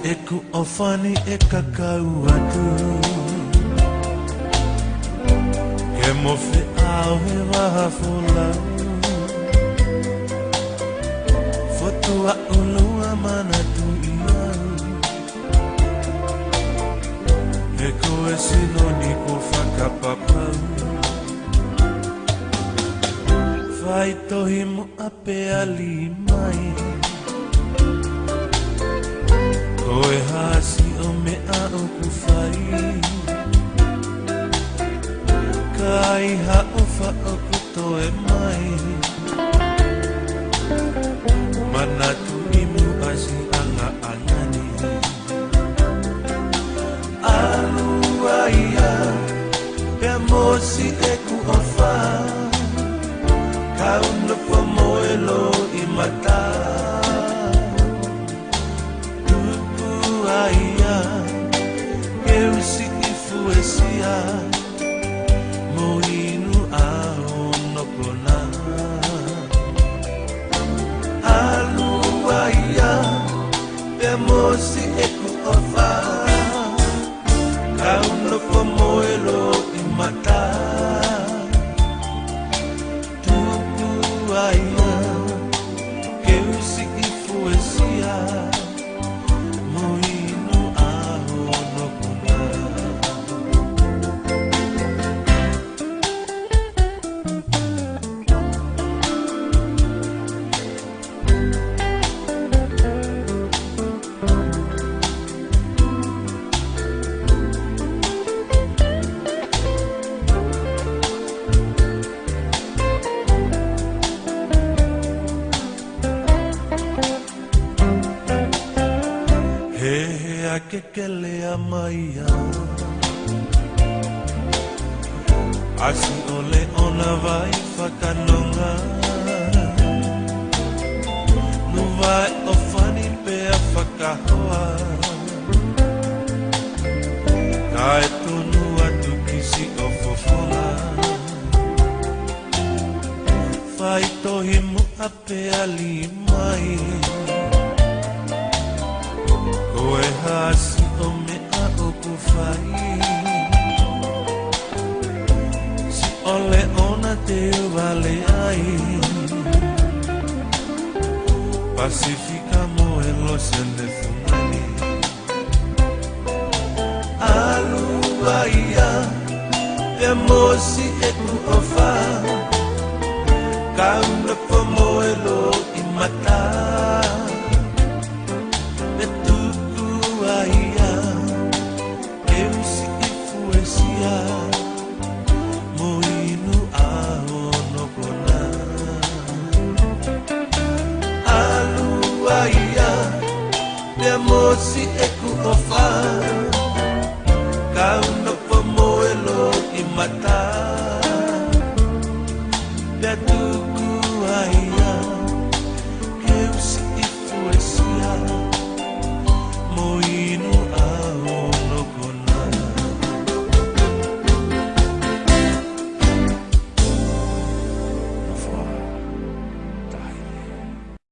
Eku ofani e kakau atu Ke mofe au he waha folau Fotua ulua mana tu iau E koe sinoni ko whakapapau Whai tohi mo ape ali mai Koe hasi o mea o ku whai Kai ha o wha o ku toe mai Mana tu imu asi anga angani Alua ia Pea mosi e ku o wha Kau nupa moelo i mata Aia, eu si i fuesia Mo inu ao no kona Alu aia, pe mo si e ku ofa Kau no pomoelo i mata Tupu aia, eu si i fuesia Que lea maia Asi ole ona vai whakanonga Nu vai o whani pea whakahoa Ka e tonu atu kisi o fofonga Whai tohi mu ape ali mai Koe hasi o mea o ku whai Si ole ona te wale ai Pasifika mo e los ene funani Alu aia E mosi e ku o wha Kauna po mo e lo i mata Mosi e ku o wha